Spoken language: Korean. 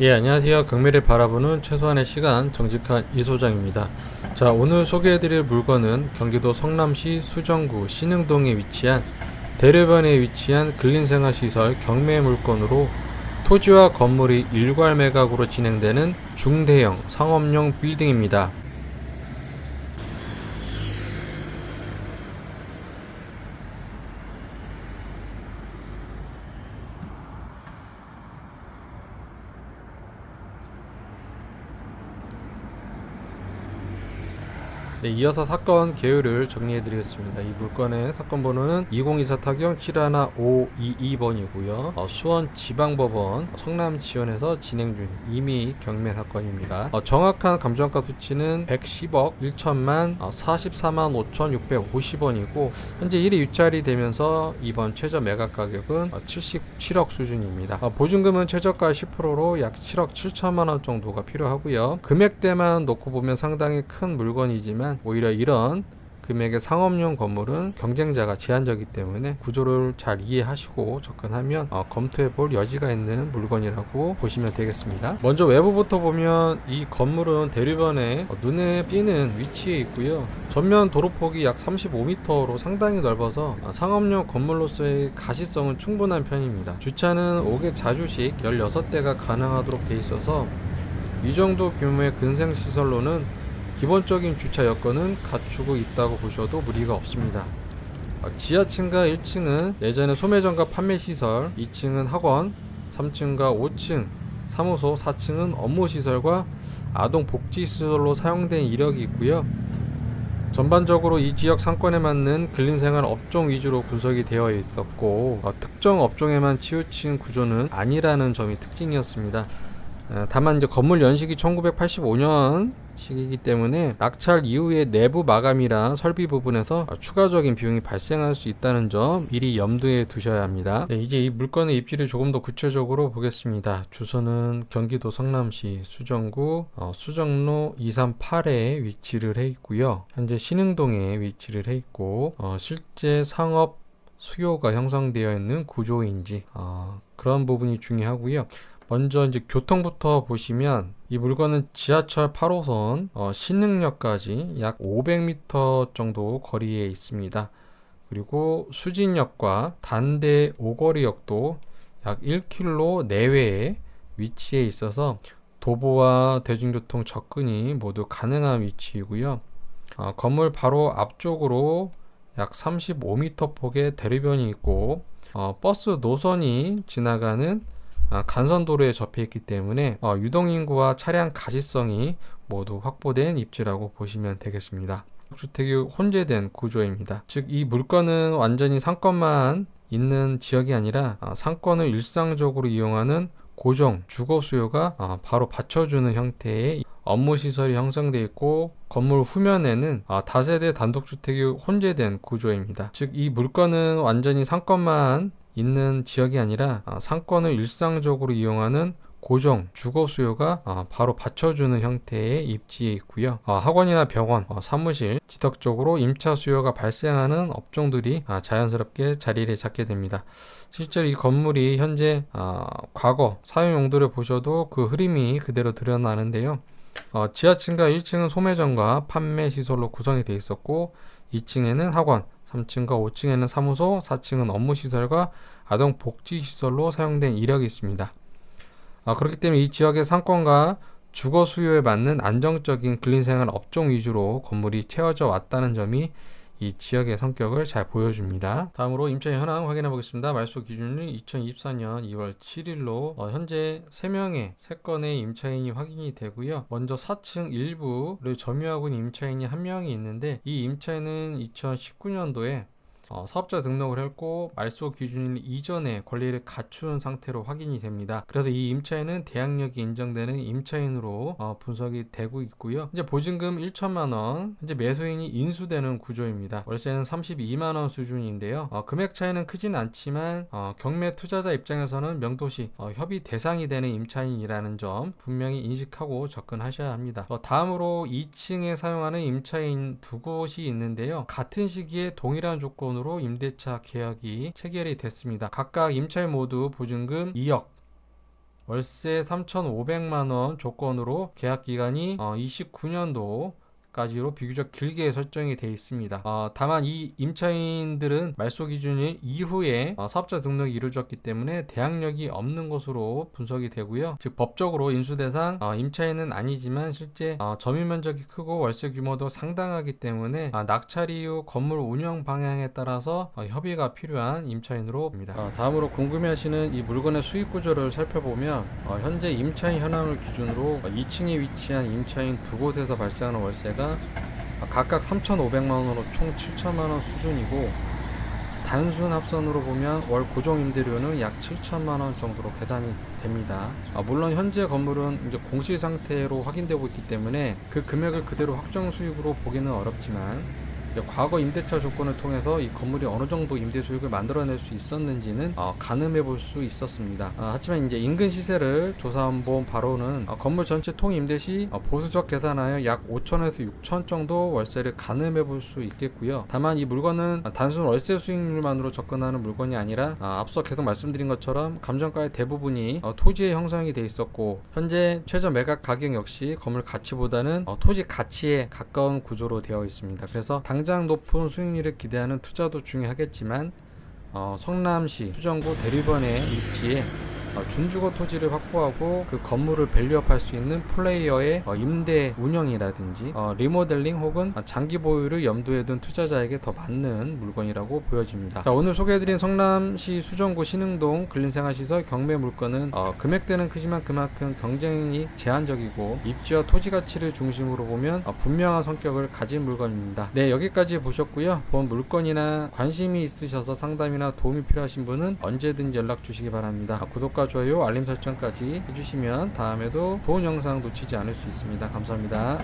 예, 안녕하세요. 경매를 바라보는 최소한의 시간 정직한 이소장입니다. 자, 오늘 소개해드릴 물건은 경기도 성남시 수정구 신흥동에 위치한 대로변에 위치한 근린생활시설 경매 물건으로 토지와 건물이 일괄 매각으로 진행되는 중대형 상업용 빌딩입니다. 네, 이어서 사건 개요를 정리해 드리겠습니다. 이 물건의 사건 번호는 2024 타경 715522번이고요. 수원지방법원 성남지원에서 진행 중 임의 경매 사건입니다. 정확한 감정가 수치는 110억 1천만 44만 5,650원이고 현재 1위 유찰이 되면서 이번 최저 매각 가격은 77억 수준입니다. 보증금은 최저가 10%로 약 7억 7천만 원 정도가 필요하고요. 금액대만 놓고 보면 상당히 큰 물건이지만 오히려 이런 금액의 상업용 건물은 경쟁자가 제한적이기 때문에 구조를 잘 이해하시고 접근하면 검토해 볼 여지가 있는 물건이라고 보시면 되겠습니다. 먼저 외부부터 보면 이 건물은 대류변에 눈에 띄는 위치에 있고요. 전면 도로폭이 약 35m로 상당히 넓어서 상업용 건물로서의 가시성은 충분한 편입니다. 주차는 5개 자주식 16대가 가능하도록 되어 있어서 이 정도 규모의 근생시설로는 기본적인 주차 여건은 갖추고 있다고 보셔도 무리가 없습니다. 지하층과 1층은 예전에 소매점과 판매시설, 2층은 학원, 3층과 5층 사무소, 4층은 업무시설과 아동복지시설로 사용된 이력이 있고요. 전반적으로 이 지역 상권에 맞는 근린생활 업종 위주로 분석이 되어 있었고 특정 업종에만 치우친 구조는 아니라는 점이 특징이었습니다. 다만 이제 건물 연식이 1985년 시기이기 때문에 낙찰 이후에 내부 마감이랑 설비 부분에서 추가적인 비용이 발생할 수 있다는 점 미리 염두에 두셔야 합니다. 네, 이제 이 물건의 입지를 조금 더 구체적으로 보겠습니다. 주소는 경기도 성남시 수정구 수정로 238에 위치를 해 있고요. 현재 신흥동에 위치를 해 있고 실제 상업 수요가 형성되어 있는 구조인지 그런 부분이 중요하고요. 먼저 이제 교통부터 보시면 이 물건은 지하철 8호선 신흥역까지 약 500m 정도 거리에 있습니다. 그리고 수진역과 단대 오거리역도 약 1km 내외에 위치해 있어서 도보와 대중교통 접근이 모두 가능한 위치이고요. 건물 바로 앞쪽으로 약 35m 폭의 대로변이 있고 버스 노선이 지나가는 간선도로에 접해 있기 때문에 유동인구와 차량 가시성이 모두 확보된 입지라고 보시면 되겠습니다. 주택이 혼재된 구조입니다. 즉 이 물건은 완전히 상권만 있는 지역이 아니라 상권을 일상적으로 이용하는 고정 주거 수요가 바로 받쳐주는 형태의 업무시설이 형성되어 있고 건물 후면에는 다세대 단독주택이 혼재된 구조입니다. 즉 이 물건은 완전히 상권만 있는 지역이 아니라 상권을 일상적으로 이용하는 고정 주거 수요가 바로 받쳐주는 형태의 입지에 있고요. 학원이나 병원, 사무실, 지속적으로 임차 수요가 발생하는 업종들이 자연스럽게 자리를 잡게 됩니다. 실제로 이 건물이 현재 과거 사용 용도를 보셔도 그 흐름이 그대로 드러나는데요. 지하층과 1층은 소매점과 판매 시설로 구성이 되어 있었고 2층에는 학원, 3층과 5층에는 사무소, 4층은 업무시설과 아동복지시설로 사용된 이력이 있습니다. 그렇기 때문에 이 지역의 상권과 주거 수요에 맞는 안정적인 근린생활 업종 위주로 건물이 채워져 왔다는 점이 이 지역의 성격을 잘 보여줍니다. 다음으로 임차 현황 확인해 보겠습니다. 말소 기준은 2024년 2월 7일로 현재 3명의 3건의 임차인이 확인이 되고요. 먼저 4층 일부를 점유하고 있는 임차인이 1명이 있는데 이 임차인은 2019년도에 사업자 등록을 했고 말소 기준 이전에 권리를 갖춘 상태로 확인이 됩니다. 그래서 이 임차인은 대항력이 인정되는 임차인으로 분석이 되고 있고요. 이제 보증금 1천만 원, 현재 매수인이 인수되는 구조입니다. 월세는 32만 원 수준인데요. 금액 차이는 크지는 않지만 경매 투자자 입장에서는 명도시 협의 대상이 되는 임차인이라는 점 분명히 인식하고 접근하셔야 합니다. 다음으로 2층에 사용하는 임차인 두 곳이 있는데요. 같은 시기에 동일한 조건으로 임대차 계약이 체결이 됐습니다. 각각 임차인 모두 보증금 2억 월세 3,500만원 조건으로 계약 기간이 29년도 까지로 비교적 길게 설정이 되어 있습니다. 다만 이 임차인들은 말소 기준일 이후에 사업자 등록이 이루어졌기 때문에 대항력이 없는 것으로 분석이 되고요. 즉 법적으로 인수대상 임차인은 아니지만 실제 점유 면적이 크고 월세 규모도 상당하기 때문에 낙찰 이후 건물 운영 방향에 따라서 협의가 필요한 임차인으로 봅니다. 다음으로 궁금해하시는 이 물건의 수익 구조를 살펴보면 현재 임차인 현황을 기준으로 2층에 위치한 임차인 두 곳에서 발생하는 월세가 각각 3,500만원으로 총 7천만원 수준이고, 단순 합산으로 보면 월 고정 임대료는 약 7천만원 정도로 계산이 됩니다. 물론 현재 건물은 이제 공실 상태로 확인되고 있기 때문에 그 금액을 그대로 확정 수익으로 보기는 어렵지만, 과거 임대차 조건을 통해서 이 건물이 어느 정도 임대 수익을 만들어낼 수 있었는지는 가늠해 볼 수 있었습니다. 하지만 이제 인근 시세를 조사한 바로는 건물 전체 통 임대 시 보수적 계산하여 약 5천에서 6천 정도 월세를 가늠해 볼 수 있겠고요. 다만 이 물건은 단순 월세 수익률만으로 접근하는 물건이 아니라 앞서 계속 말씀드린 것처럼 감정가의 대부분이 토지에 형성이 돼 있었고, 현재 최저 매각 가격 역시 건물 가치보다는 토지 가치에 가까운 구조로 되어 있습니다. 그래서 당장 높은 수익률을 기대하는 투자도 중요하겠지만, 성남시 수정구 대리변의 입지에 준주거 토지를 확보하고 그 건물을 밸류업할 수 있는 플레이어의 임대 운영이라든지 리모델링 혹은 장기 보유를 염두에 둔 투자자에게 더 맞는 물건이라고 보여집니다. 자, 오늘 소개해드린 성남시 수정구 신흥동 근린생활시설 경매 물건은 금액대는 크지만 그만큼 경쟁이 제한적이고 입지와 토지 가치를 중심으로 보면 분명한 성격을 가진 물건입니다. 네, 여기까지 보셨고요. 본 물건이나 관심이 있으셔서 상담이나 도움이 필요하신 분은 언제든지 연락 주시기 바랍니다. 구독과 좋아요, 알림 설정까지 해주시면 다음에도 좋은 영상 놓치지 않을 수 있습니다. 감사합니다.